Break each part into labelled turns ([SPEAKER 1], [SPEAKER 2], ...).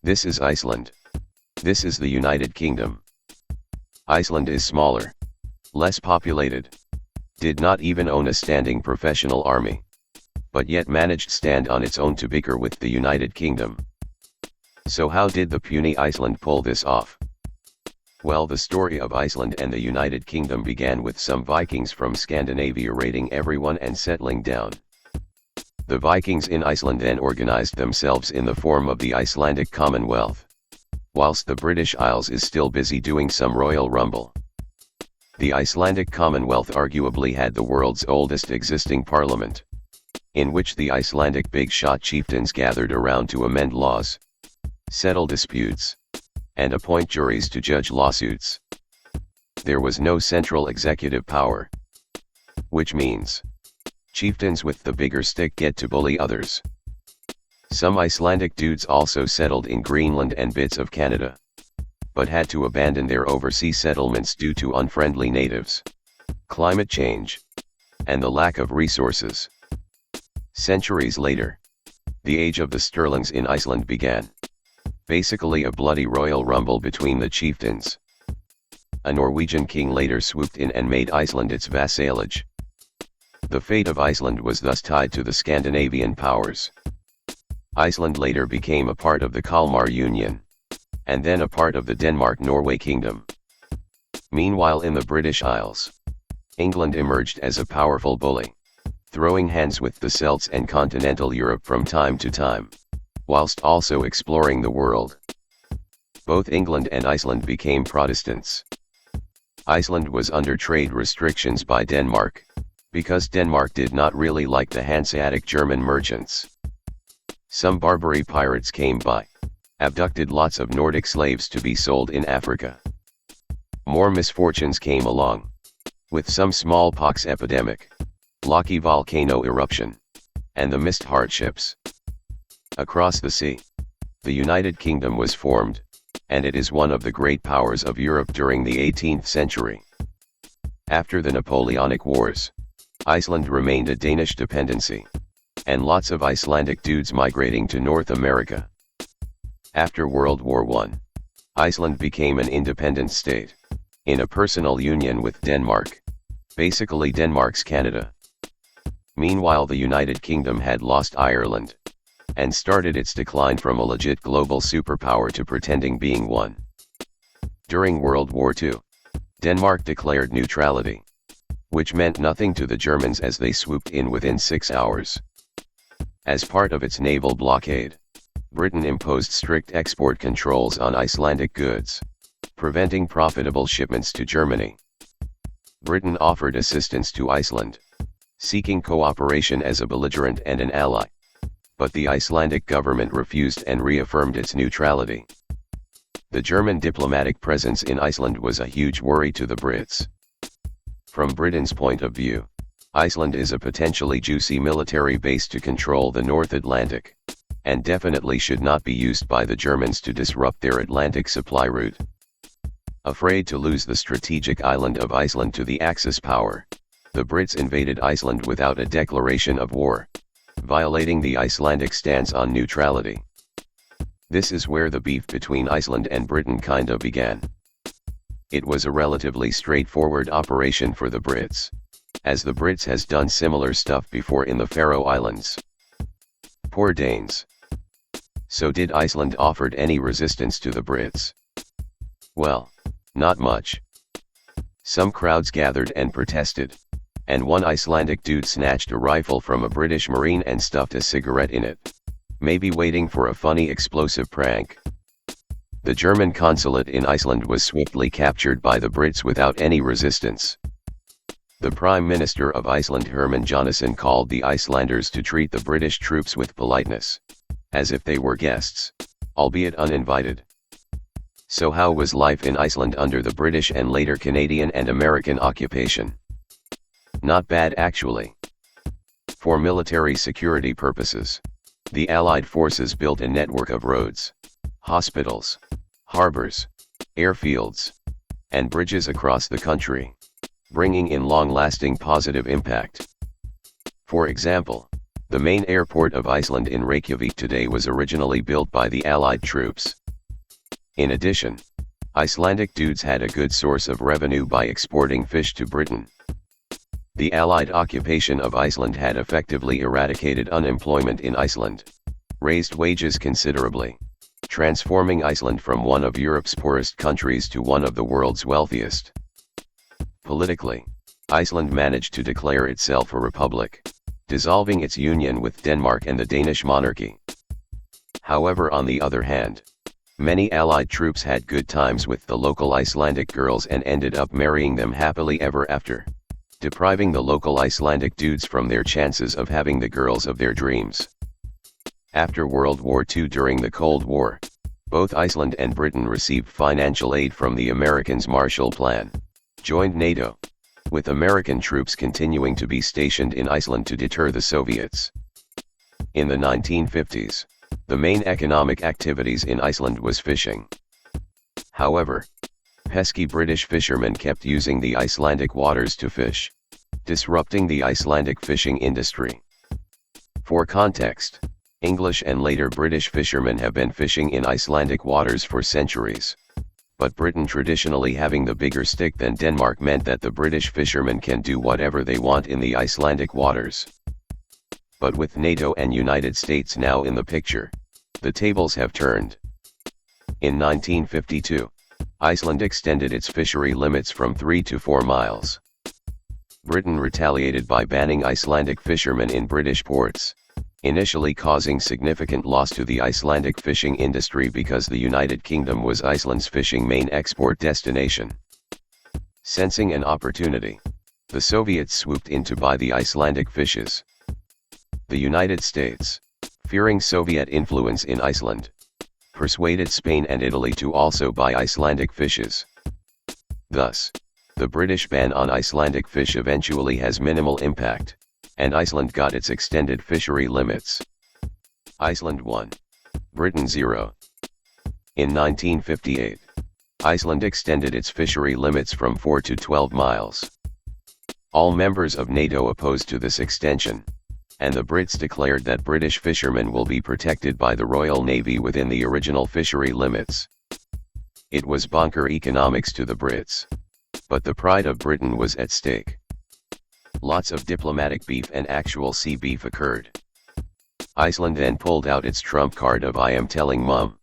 [SPEAKER 1] This is Iceland. This is the United Kingdom. Iceland is smaller, less populated, did not even own a standing professional army, but yet managed stand on its own to bicker with the United Kingdom. So how did the puny Iceland pull this off? Well, the story of Iceland and the United Kingdom began with some Vikings from Scandinavia raiding everyone and settling down. The Vikings in Iceland then organized themselves in the form of the Icelandic Commonwealth, whilst the British Isles is still busy doing some royal rumble. The Icelandic Commonwealth arguably had the world's oldest existing parliament, in which the Icelandic big-shot chieftains gathered around to amend laws, settle disputes, and appoint juries to judge lawsuits. There was no central executive power, which means chieftains with the bigger stick get to bully others. Some Icelandic dudes also settled in Greenland and bits of Canada, but had to abandon their overseas settlements due to unfriendly natives, climate change, and the lack of resources. Centuries later, the age of the Stirlings in Iceland began. Basically a bloody royal rumble between the chieftains. A Norwegian king later swooped in and made Iceland its vassalage. The fate of Iceland was thus tied to the Scandinavian powers. Iceland later became a part of the Kalmar Union, and then a part of the Denmark-Norway kingdom. Meanwhile, in the British Isles, England emerged as a powerful bully, throwing hands with the Celts and continental Europe from time to time, whilst also exploring the world. Both England and Iceland became Protestants. Iceland was under trade restrictions by Denmark, because Denmark did not really like the Hanseatic German merchants. Some Barbary pirates came by, abducted lots of Nordic slaves to be sold in Africa. More misfortunes came along, with some smallpox epidemic, Laki volcano eruption, and the mist hardships. Across the sea, the United Kingdom was formed, and it is one of the great powers of Europe during the 18th century. After the Napoleonic Wars, Iceland remained a Danish dependency, and lots of Icelandic dudes migrating to North America. After World War I, Iceland became an independent state, in a personal union with Denmark, basically Denmark's Canada. Meanwhile, the United Kingdom had lost Ireland, and started its decline from a legit global superpower to pretending being one. During World War II, Denmark declared neutrality, which meant nothing to the Germans as they swooped in within 6 hours. As part of its naval blockade, Britain imposed strict export controls on Icelandic goods, preventing profitable shipments to Germany. Britain offered assistance to Iceland, seeking cooperation as a belligerent and an ally, but the Icelandic government refused and reaffirmed its neutrality. The German diplomatic presence in Iceland was a huge worry to the Brits. From Britain's point of view, Iceland is a potentially juicy military base to control the North Atlantic, and definitely should not be used by the Germans to disrupt their Atlantic supply route. Afraid to lose the strategic island of Iceland to the Axis power, the Brits invaded Iceland without a declaration of war, violating the Icelandic stance on neutrality. This is where the beef between Iceland and Britain kinda began. It was a relatively straightforward operation for the Brits, as the Brits has done similar stuff before in the Faroe Islands. Poor Danes. So did Iceland offered any resistance to the Brits? Well, not much. Some crowds gathered and protested, and one Icelandic dude snatched a rifle from a British Marine and stuffed a cigarette in it, maybe waiting for a funny explosive prank. The German consulate in Iceland was swiftly captured by the Brits without any resistance. The Prime Minister of Iceland, Hermann Jónasson, called the Icelanders to treat the British troops with politeness, as if they were guests, albeit uninvited. So how was life in Iceland under the British and later Canadian and American occupation? Not bad actually. For military security purposes, the Allied forces built a network of roads, hospitals, harbors, airfields, and bridges across the country, bringing in long-lasting positive impact. For example, The main airport of Iceland in Reykjavik today was originally built by the Allied troops. In addition, Icelandic dudes had a good source of revenue by exporting fish to Britain. The Allied occupation of Iceland had effectively eradicated unemployment in Iceland, raised wages considerably, transforming Iceland from one of Europe's poorest countries to one of the world's wealthiest. Politically, Iceland managed to declare itself a republic, dissolving its union with Denmark and the Danish monarchy. However, on the other hand, many Allied troops had good times with the local Icelandic girls and ended up marrying them happily ever after, depriving the local Icelandic dudes from their chances of having the girls of their dreams. After World War II, during the Cold War, both Iceland and Britain received financial aid from the Americans' Marshall Plan, joined NATO, with American troops continuing to be stationed in Iceland to deter the Soviets. In the 1950s, the main economic activities in Iceland was fishing. However, pesky British fishermen kept using the Icelandic waters to fish, disrupting the Icelandic fishing industry. For context, English and later British fishermen have been fishing in Icelandic waters for centuries. But Britain traditionally having the bigger stick than Denmark meant that the British fishermen can do whatever they want in the Icelandic waters. But with NATO and United States now in the picture, the tables have turned. In 1952, Iceland extended its fishery limits from 3 to 4 miles. Britain retaliated by banning Icelandic fishermen in British ports, initially causing significant loss to the Icelandic fishing industry because the United Kingdom was Iceland's fishing main export destination. Sensing an opportunity, the Soviets swooped in to buy the Icelandic fishes. The United States, fearing Soviet influence in Iceland, persuaded Spain and Italy to also buy Icelandic fishes. Thus, the British ban on Icelandic fish eventually has minimal impact, and Iceland got its extended fishery limits. Iceland 1. Britain 0. In 1958, Iceland extended its fishery limits from 4 to 12 miles. All members of NATO opposed to this extension, and the Brits declared that British fishermen will be protected by the Royal Navy within the original fishery limits. It was bonker economics to the Brits, but the pride of Britain was at stake. Lots of diplomatic beef and actual sea beef occurred. Iceland then pulled out its trump card of "I am telling Mum,"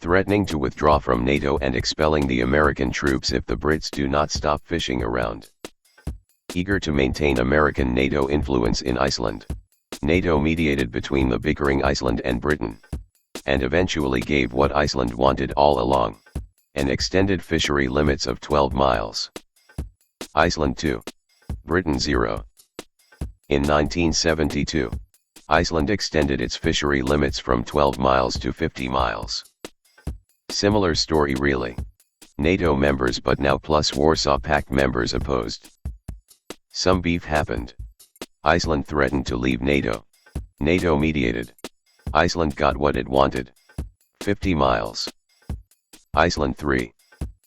[SPEAKER 1] threatening to withdraw from NATO and expelling the American troops if the Brits do not stop fishing around. Eager to maintain American NATO influence in Iceland, NATO mediated between the bickering Iceland and Britain, and eventually gave what Iceland wanted all along: an extended fishery limits of 12 miles. Iceland 2. Britain 0. In 1972, Iceland extended its fishery limits from 12 miles to 50 miles. Similar story really. NATO members but now plus Warsaw Pact members opposed. Some beef happened. Iceland threatened to leave NATO. NATO mediated. Iceland got what it wanted. 50 miles. Iceland 3.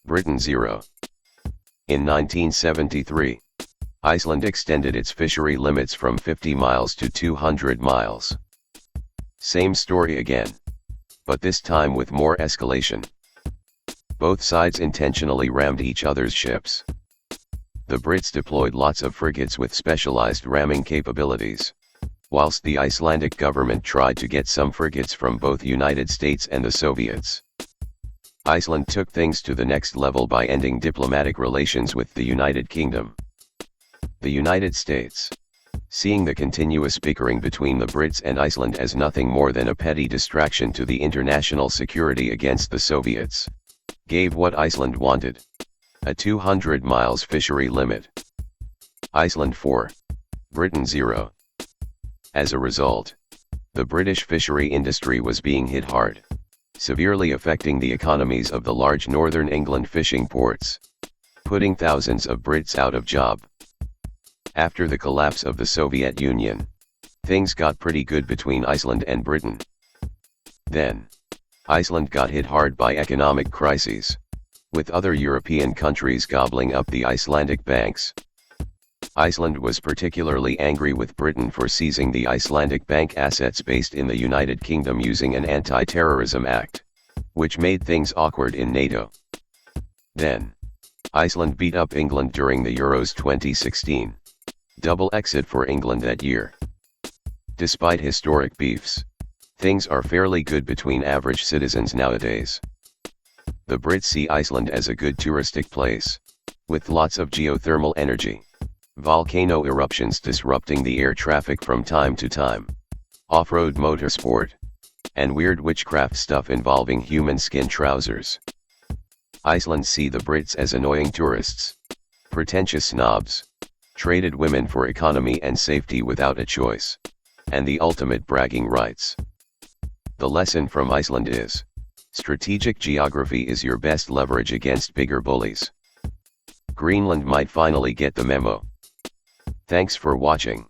[SPEAKER 1] Britain 0. In 1973, Iceland extended its fishery limits from 50 miles to 200 miles. Same story again. But this time with more escalation. Both sides intentionally rammed each other's ships. The Brits deployed lots of frigates with specialized ramming capabilities, whilst the Icelandic government tried to get some frigates from both United States and the Soviets. Iceland took things to the next level by ending diplomatic relations with the United Kingdom. The United States, seeing the continuous bickering between the Brits and Iceland as nothing more than a petty distraction to the international security against the Soviets, gave what Iceland wanted: a 200 miles fishery limit. Iceland 4. Britain 0. As a result, the British fishery industry was being hit hard, severely affecting the economies of the large northern England fishing ports, putting thousands of Brits out of job. After the collapse of the Soviet Union, things got pretty good between Iceland and Britain. Then, Iceland got hit hard by economic crises, with other European countries gobbling up the Icelandic banks. Iceland was particularly angry with Britain for seizing the Icelandic bank assets based in the United Kingdom using an anti-terrorism act, which made things awkward in NATO. Then, Iceland beat up England during the Euros 2016. Double exit for England that year. Despite historic beefs, things are fairly good between average citizens nowadays. The Brits see Iceland as a good touristic place, with lots of geothermal energy, volcano eruptions disrupting the air traffic from time to time, off-road motorsport, and weird witchcraft stuff involving human skin trousers. Iceland see the Brits as annoying tourists, pretentious snobs, traded women for economy and safety without a choice, and the ultimate bragging rights. The lesson from Iceland is, strategic geography is your best leverage against bigger bullies. Greenland might finally get the memo. Thanks for watching.